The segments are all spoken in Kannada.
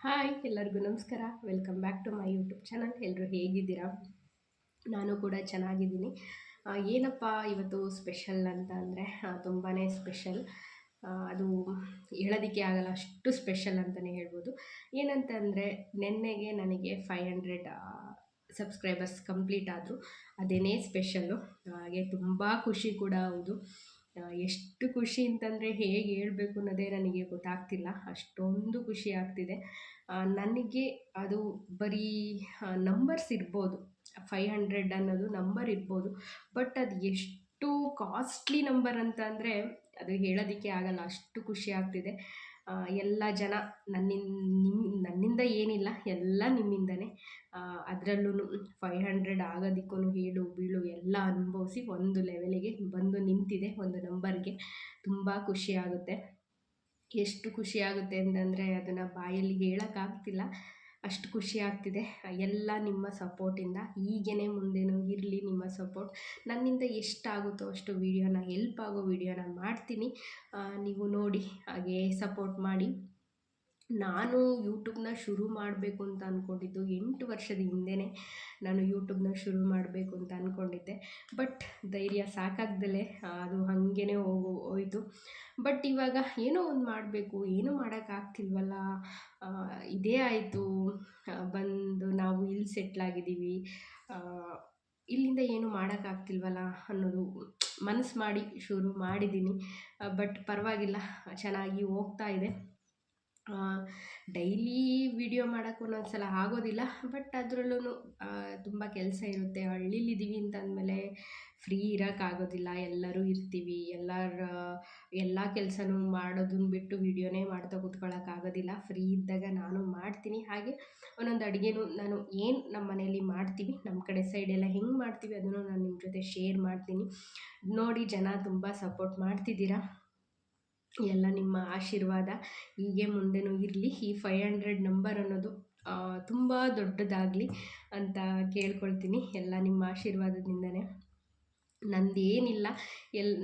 ಹಾಯ್ ಎಲ್ಲರಿಗೂ ನಮಸ್ಕಾರ. Welcome back to my YouTube channel. ಎಲ್ಲರೂ ಹೇಗಿದ್ದೀರಾ? ನಾನು ಕೂಡ ಚೆನ್ನಾಗಿದ್ದೀನಿ. ಏನಪ್ಪ ಇವತ್ತು ಸ್ಪೆಷಲ್ ಅಂತ ಅಂದರೆ ತುಂಬಾ ಸ್ಪೆಷಲ್. ಅದು ಹೇಳೋದಕ್ಕೆ ಆಗಲ್ಲ, ಅಷ್ಟು ಸ್ಪೆಷಲ್ ಅಂತಲೇ ಹೇಳ್ಬೋದು. ಏನಂತಂದರೆ ನೆನ್ನೆಗೆ ನನಗೆ 500 ಸಬ್ಸ್ಕ್ರೈಬರ್ಸ್ ಕಂಪ್ಲೀಟ್ ಆದರು. ಅದೇನೇ ಸ್ಪೆಷಲ್ಲು. ಹಾಗೆ ತುಂಬ ಖುಷಿ ಕೂಡ ಹೌದು. ಎಷ್ಟು ಖುಷಿ ಅಂತಂದರೆ ಹೇಗೆ ಹೇಳಬೇಕು ಅನ್ನೋದೇ ನನಗೆ ಗೊತ್ತಾಗ್ತಿಲ್ಲ, ಅಷ್ಟೊಂದು ಖುಷಿ ಆಗ್ತಿದೆ. ನನಗೆ ಅದು ಬರೀ ನಂಬರ್ಸ್ ಇರ್ಬೋದು, 500 ಅನ್ನೋದು ನಂಬರ್ ಇರ್ಬೋದು, ಬಟ್ ಅದು ಎಷ್ಟು ಕಾಸ್ಟ್ಲಿ ನಂಬರ್ ಅಂತ ಅಂದರೆ ಅದು ಹೇಳೋದಕ್ಕೆ ಆಗಲ್ಲ, ಅಷ್ಟು ಖುಷಿ ಆಗ್ತಿದೆ. ಎಲ್ಲ ಜನ ನನ್ನಿಂದ ಏನಿಲ್ಲ, ಎಲ್ಲ ನಿಮ್ಮಿಂದನೇ. ಅದರಲ್ಲೂ 500 ಆಗೋದಕ್ಕೂ ಹೇಳು ಬೀಳು ಎಲ್ಲ ಅನುಭವಿಸಿ ಒಂದು ಲೆವೆಲಿಗೆ ಬಂದು ನಿಂತಿದೆ, ಒಂದು ನಂಬರ್ಗೆ. ತುಂಬ ಖುಷಿ ಆಗುತ್ತೆ. ಎಷ್ಟು ಖುಷಿ ಆಗುತ್ತೆ ಅಂತಂದರೆ ಅದನ್ನು ಬಾಯಲ್ಲಿ ಹೇಳೋಕ್ಕಾಗ್ತಿಲ್ಲ, ಅಷ್ಟು ಖುಷಿ ಆಗ್ತಿದೆ. ಎಲ್ಲ ನಿಮ್ಮ ಸಪೋರ್ಟಿಂದ ಹೀಗೇ ಮುಂದೆನೂ ಇರಲಿ ನಿಮ್ಮ ಸಪೋರ್ಟ್. ನನ್ನಿಂದ ಎಷ್ಟಾಗುತ್ತೋ ಅಷ್ಟು ವೀಡಿಯೋನ, ಹೆಲ್ಪ್ ಆಗೋ ವೀಡಿಯೋನ ಮಾಡ್ತೀನಿ. ನೀವು ನೋಡಿ ಹಾಗೆ ಸಪೋರ್ಟ್ ಮಾಡಿ. ನಾನು ಯೂಟ್ಯೂಬ್ನ ಶುರು ಮಾಡಬೇಕು ಅಂತ ಅಂದ್ಕೊಂಡಿದ್ದು 8 ವರ್ಷದ ಹಿಂದೆಯೇ ನಾನು ಯೂಟ್ಯೂಬ್ನ ಶುರು ಮಾಡಬೇಕು ಅಂತ ಅಂದ್ಕೊಂಡಿದ್ದೆ. ಬಟ್ ಧೈರ್ಯ ಸಾಕಾಗ್ದಲೇ ಅದು ಹಾಗೇ ಹೋಯಿತು. ಬಟ್ ಇವಾಗ ಏನೋ ಒಂದು ಮಾಡಬೇಕು, ಏನೂ ಮಾಡೋಕ್ಕಾಗ್ತಿಲ್ವಲ್ಲ, ಇದೇ ಆಯಿತು, ಬಂದು ನಾವು ಇಲ್ಲಿ ಸೆಟ್ಲಾಗಿದ್ದೀವಿ, ಇಲ್ಲಿಂದ ಏನೂ ಮಾಡೋಕ್ಕಾಗ್ತಿಲ್ವಲ್ಲ ಅನ್ನೋದು ಮನಸ್ಸು ಮಾಡಿ ಶುರು ಮಾಡಿದ್ದೀನಿ. ಬಟ್ ಪರವಾಗಿಲ್ಲ, ಚೆನ್ನಾಗಿ ಹೋಗ್ತಾ ಇದೆ. ಡೈಲಿ ವಿಡಿಯೋ ಮಾಡೋಕ್ಕೆ ಒಂದೊಂದು ಸಲ ಆಗೋದಿಲ್ಲ, ಬಟ್ ಅದರಲ್ಲೂ ತುಂಬ ಕೆಲಸ ಇರುತ್ತೆ. ಹಳ್ಳಿಲಿದ್ದೀವಿ ಅಂತಂದಮೇಲೆ ಫ್ರೀ ಇರೋಕ್ಕಾಗೋದಿಲ್ಲ, ಎಲ್ಲರೂ ಇರ್ತೀವಿ, ಎಲ್ಲ ಕೆಲಸನೂ ಮಾಡೋದನ್ನ ಬಿಟ್ಟು ವಿಡಿಯೋನೇ ಮಾಡ್ತಾ ಕೂತ್ಕೊಳ್ಳೋಕ್ಕಾಗೋದಿಲ್ಲ. ಫ್ರೀ ಇದ್ದಾಗ ನಾನು ಮಾಡ್ತೀನಿ. ಹಾಗೆ ಒಂದೊಂದು ಅಡುಗೆನೂ ನಾನು ಏನು ನಮ್ಮ ಮನೇಲಿ ಮಾಡ್ತೀವಿ, ನಮ್ಮ ಕಡೆ ಸೈಡೆಲ್ಲ ಹೆಂಗೆ ಮಾಡ್ತೀವಿ ಅದನ್ನು ನಾನು ನಿಮ್ಮ ಜೊತೆ ಶೇರ್ ಮಾಡ್ತೀನಿ. ನೋಡಿ ಜನ ತುಂಬ ಸಪೋರ್ಟ್ ಮಾಡ್ತಿದ್ದೀರಾ. ಎಲ್ಲ ನಿಮ್ಮ ಆಶೀರ್ವಾದ ಹೀಗೆ ಮುಂದೆನೂ ಇರಲಿ. ಈ 500 ನಂಬರ್ ಅನ್ನೋದು ತುಂಬ ದೊಡ್ಡದಾಗಲಿ ಅಂತ ಕೇಳ್ಕೊಳ್ತೀನಿ. ಎಲ್ಲ ನಿಮ್ಮ ಆಶೀರ್ವಾದದಿಂದನೇ. ನಂದೇನಿಲ್ಲ,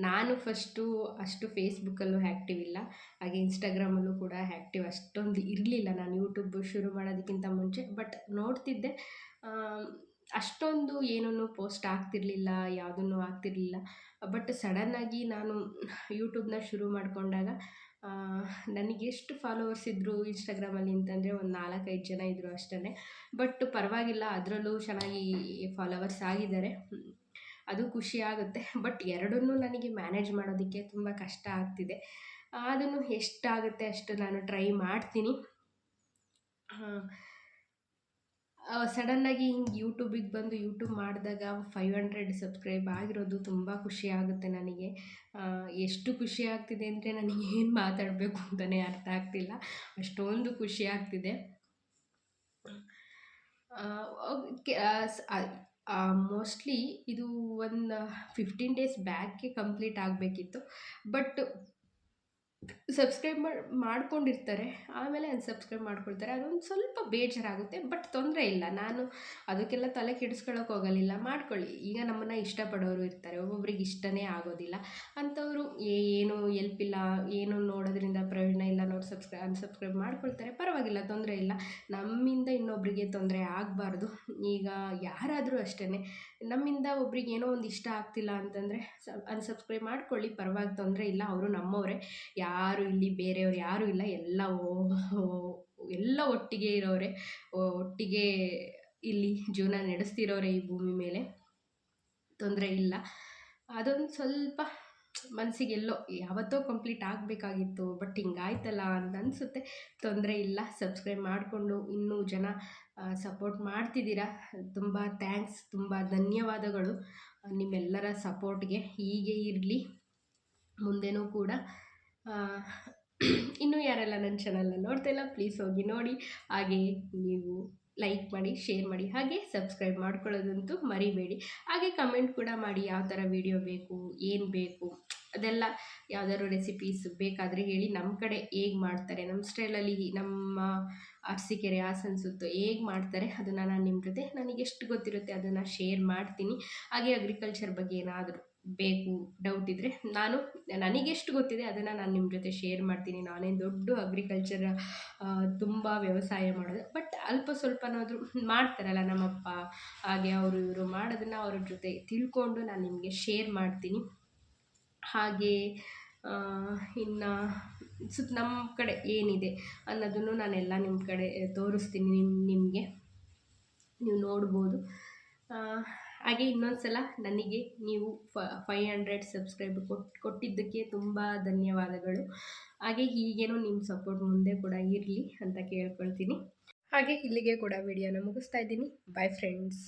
ನಾನು ಫಸ್ಟು ಅಷ್ಟು ಫೇಸ್ಬುಕ್ಕಲ್ಲೂ ಆ್ಯಕ್ಟಿವ್ ಇಲ್ಲ, ಹಾಗೆ ಇನ್ಸ್ಟಾಗ್ರಾಮಲ್ಲೂ ಕೂಡ ಆ್ಯಕ್ಟಿವ್ ಅಷ್ಟೊಂದು ಇರಲಿಲ್ಲ ನಾನು ಯೂಟ್ಯೂಬ್ ಶುರು ಮಾಡೋದಕ್ಕಿಂತ ಮುಂಚೆ. ಬಟ್ ನೋಡ್ತಿದ್ದೆ, ಅಷ್ಟೊಂದು ಏನೂ ಪೋಸ್ಟ್ ಆಗ್ತಿರಲಿಲ್ಲ, ಯಾವುದೂ ಆಗ್ತಿರಲಿಲ್ಲ. ಬಟ್ ಸಡನ್ನಾಗಿ ನಾನು ಯೂಟ್ಯೂಬ್ನ ಶುರು ಮಾಡಿಕೊಂಡಾಗ ನನಗೆಷ್ಟು ಫಾಲೋವರ್ಸ್ ಇದ್ದರು ಇನ್ಸ್ಟಾಗ್ರಾಮಲ್ಲಿ ಅಂತಂದರೆ ಒಂದು 4-5 ಜನ ಇದ್ದರು ಅಷ್ಟೇ. ಬಟ್ ಪರವಾಗಿಲ್ಲ, ಅದರಲ್ಲೂ ಚೆನ್ನಾಗಿ ಫಾಲೋವರ್ಸ್ ಆಗಿದ್ದಾರೆ, ಅದು ಖುಷಿ ಆಗುತ್ತೆ. ಬಟ್ ಎರಡನ್ನೂ ನನಗೆ ಮ್ಯಾನೇಜ್ ಮಾಡೋದಕ್ಕೆ ತುಂಬ ಕಷ್ಟ ಆಗ್ತಿದೆ. ಅದನ್ನು ಎಷ್ಟಾಗುತ್ತೆ ಅಷ್ಟು ನಾನು ಟ್ರೈ ಮಾಡ್ತೀನಿ. ಸಡನ್ನಾಗಿ ಹಿಂಗೆ ಯೂಟ್ಯೂಬಿಗೆ ಬಂದು ಯೂಟ್ಯೂಬ್ ಮಾಡಿದಾಗ 500 ಸಬ್ಸ್ಕ್ರೈಬ್ ಆಗಿರೋದು ತುಂಬ ಖುಷಿ ಆಗುತ್ತೆ ನನಗೆ. ಎಷ್ಟು ಖುಷಿ ಆಗ್ತಿದೆ ಅಂದರೆ ನನಗೆ ಏನು ಮಾತಾಡಬೇಕು ಅಂತಲೇ ಅರ್ಥ ಆಗ್ತಿಲ್ಲ, ಅಷ್ಟೊಂದು ಖುಷಿ ಆಗ್ತಿದೆ. ಮೋಸ್ಟ್ಲಿ ಇದು ಒಂದು 15 ಡೇಸ್ ಬ್ಯಾಕೆ ಕಂಪ್ಲೀಟ್ ಆಗಬೇಕಿತ್ತು. ಬಟ್ ಸಬ್ಸ್ಕ್ರೈಬ್ ಮಾಡ್ಕೊಂಡಿರ್ತಾರೆ, ಆಮೇಲೆ ಅನ್ಸಬ್ಸ್ಕ್ರೈಬ್ ಮಾಡ್ಕೊಳ್ತಾರೆ. ಅದೊಂದು ಸ್ವಲ್ಪ ಬೇಜಾರಾಗುತ್ತೆ, ಬಟ್ ತೊಂದರೆ ಇಲ್ಲ. ನಾನು ಅದಕ್ಕೆಲ್ಲ ತಲೆ ಕೆಡಿಸ್ಕೊಳ್ಳೋಕೆ ಹೋಗಲಿಲ್ಲ, ಮಾಡ್ಕೊಳ್ಳಿ. ಈಗ ನಮ್ಮನ್ನು ಇಷ್ಟಪಡೋರು ಇರ್ತಾರೆ, ಒಬ್ಬೊಬ್ರಿಗೆ ಇಷ್ಟನೇ ಆಗೋದಿಲ್ಲ. ಅಂಥವರು ಏನು ಎಲ್ಪ್ ಇಲ್ಲ, ಏನು ನೋಡೋದ್ರಿಂದ ಪ್ರಯೋಜನ ಇಲ್ಲ, ಅನ್ಸಬ್ಸ್ಕ್ರೈಬ್ ಮಾಡ್ಕೊಳ್ತಾರೆ, ಪರವಾಗಿಲ್ಲ, ತೊಂದರೆ ಇಲ್ಲ. ನಮ್ಮಿಂದ ಇನ್ನೊಬ್ಬರಿಗೆ ತೊಂದರೆ ಆಗಬಾರ್ದು. ಈಗ ಯಾರಾದರೂ ಅಷ್ಟೇ, ನಮ್ಮಿಂದ ಒಬ್ರಿಗೆ ಏನೋ ಒಂದು ಇಷ್ಟ ಆಗ್ತಿಲ್ಲ ಅಂತಂದರೆ ಅನ್ಸಬ್ಸ್ಕ್ರೈಬ್ ಮಾಡ್ಕೊಳ್ಳಿ, ಪರವಾಗಿ, ತೊಂದರೆ ಇಲ್ಲ. ಅವರು ನಮ್ಮವರೇ, ಯಾರು ಇಲ್ಲಿ ಬೇರೆಯವ್ರು ಯಾರೂ ಇಲ್ಲ, ಎಲ್ಲ ಒಟ್ಟಿಗೆ ಇರೋರೆ, ಒಟ್ಟಿಗೆ ಇಲ್ಲಿ ಜೀವನ ನಡೆಸ್ತಿರೋರೆ ಈ ಭೂಮಿ ಮೇಲೆ, ತೊಂದರೆ ಇಲ್ಲ. ಅದೊಂದು ಸ್ವಲ್ಪ ಮನಸ್ಸಿಗೆಲ್ಲೋ ಯಾವತ್ತೋ ಕಂಪ್ಲೀಟ್ ಆಗಬೇಕಾಗಿತ್ತು, ಬಟ್ ಹಿಂಗಾಯ್ತಲ್ಲ ಅಂತ ಅನಿಸುತ್ತೆ. ತೊಂದರೆ ಇಲ್ಲ, ಸಬ್ಸ್ಕ್ರೈಬ್ ಮಾಡಿಕೊಂಡು ಇನ್ನೂ ಜನ ಸಪೋರ್ಟ್ ಮಾಡ್ತಿದ್ದೀರಾ, ತುಂಬ ಥ್ಯಾಂಕ್ಸ್, ತುಂಬ ಧನ್ಯವಾದಗಳು. ನಿಮ್ಮೆಲ್ಲರ ಸಪೋರ್ಟ್ಗೆ ಹೀಗೆ ಇರಲಿ ಮುಂದೆನೂ ಕೂಡ. ಇನ್ನೂ ಯಾರೆಲ್ಲ ನನ್ನ ಚಾನಲ್ನ ನೋಡ್ತಾ ಇಲ್ಲ, ಪ್ಲೀಸ್ ಹೋಗಿ ನೋಡಿ. ಹಾಗೆ ನೀವು ಲೈಕ್ ಮಾಡಿ, ಶೇರ್ ಮಾಡಿ, ಹಾಗೆ ಸಬ್ಸ್ಕ್ರೈಬ್ ಮಾಡ್ಕೊಳ್ಳೋದಂತೂ ಮರಿಬೇಡಿ. ಹಾಗೆ ಕಮೆಂಟ್ ಕೂಡ ಮಾಡಿ, ಯಾವ ಥರ ವೀಡಿಯೋ ಬೇಕು, ಏನು ಬೇಕು, ಅದೆಲ್ಲ ಯಾವ್ದಾದ್ರು ರೆಸಿಪೀಸ್ ಬೇಕಾದರೆ ಹೇಳಿ. ನಮ್ಮ ಕಡೆ ಹೇಗೆ ಮಾಡ್ತಾರೆ, ನಮ್ಮ ಸ್ಟೈಲಲ್ಲಿ, ನಮ್ಮ ಅರಸೀಕೆರೆ ಹಾಸನ ಸುತ್ತು ಹೇಗೆ ಮಾಡ್ತಾರೆ ಅದನ್ನು ನಾನು ನಿಮ್ಮ ಜೊತೆ ನನಗೆಷ್ಟು ಗೊತ್ತಿರುತ್ತೆ ಅದನ್ನು ಶೇರ್ ಮಾಡ್ತೀನಿ. ಹಾಗೆ ಅಗ್ರಿಕಲ್ಚರ್ ಬಗ್ಗೆ ಏನಾದರೂ ಬೇಕು ಡೌಟ್ ಇದ್ದರೆ ನನಗೆಷ್ಟು ಗೊತ್ತಿದೆ ಅದನ್ನು ನಾನು ನಿಮ್ಮ ಜೊತೆ ಶೇರ್ ಮಾಡ್ತೀನಿ. ನಾನೇನು ದೊಡ್ಡ ಅಗ್ರಿಕಲ್ಚರ್ ತುಂಬ ವ್ಯವಸಾಯ ಮಾಡೋದು, ಬಟ್ ಅಲ್ಪ ಸ್ವಲ್ಪನಾದರೂ ಮಾಡ್ತಾರಲ್ಲ ನಮ್ಮಪ್ಪ, ಹಾಗೆ ಅವರು ಇವರು ಮಾಡೋದನ್ನು ಅವ್ರ ಜೊತೆ ತಿಳ್ಕೊಂಡು ನಾನು ನಿಮಗೆ ಶೇರ್ ಮಾಡ್ತೀನಿ. ಹಾಗೆ ಇನ್ನು ನಮ್ಮ ಕಡೆ ಏನಿದೆ ಅನ್ನೋದನ್ನು ನಾನೆಲ್ಲ ನಿಮ್ಮ ಕಡೆ ತೋರಿಸ್ತೀನಿ ನಿಮಗೆ, ನೀವು ನೋಡ್ಬೋದು. ಹಾಗೆ ಇನ್ನೊಂದು ಸಲ ನನಗೆ ನೀವು 500 ಸಬ್ಸ್ಕ್ರೈಬರ್ ಕೊಟ್ಟಿದ್ದಕ್ಕೆ ತುಂಬ ಧನ್ಯವಾದಗಳು. ಹಾಗೆ ಹೀಗೇನೋ ನಿಮ್ಮ ಸಪೋರ್ಟ್ ಮುಂದೆ ಕೂಡ ಇರಲಿ ಅಂತ ಕೇಳ್ಕೊಳ್ತೀನಿ. ಹಾಗೆ ಇಲ್ಲಿಗೆ ಕೂಡ ವಿಡಿಯೋನ ಮುಗಿಸ್ತಾ ಇದ್ದೀನಿ. Bye friends.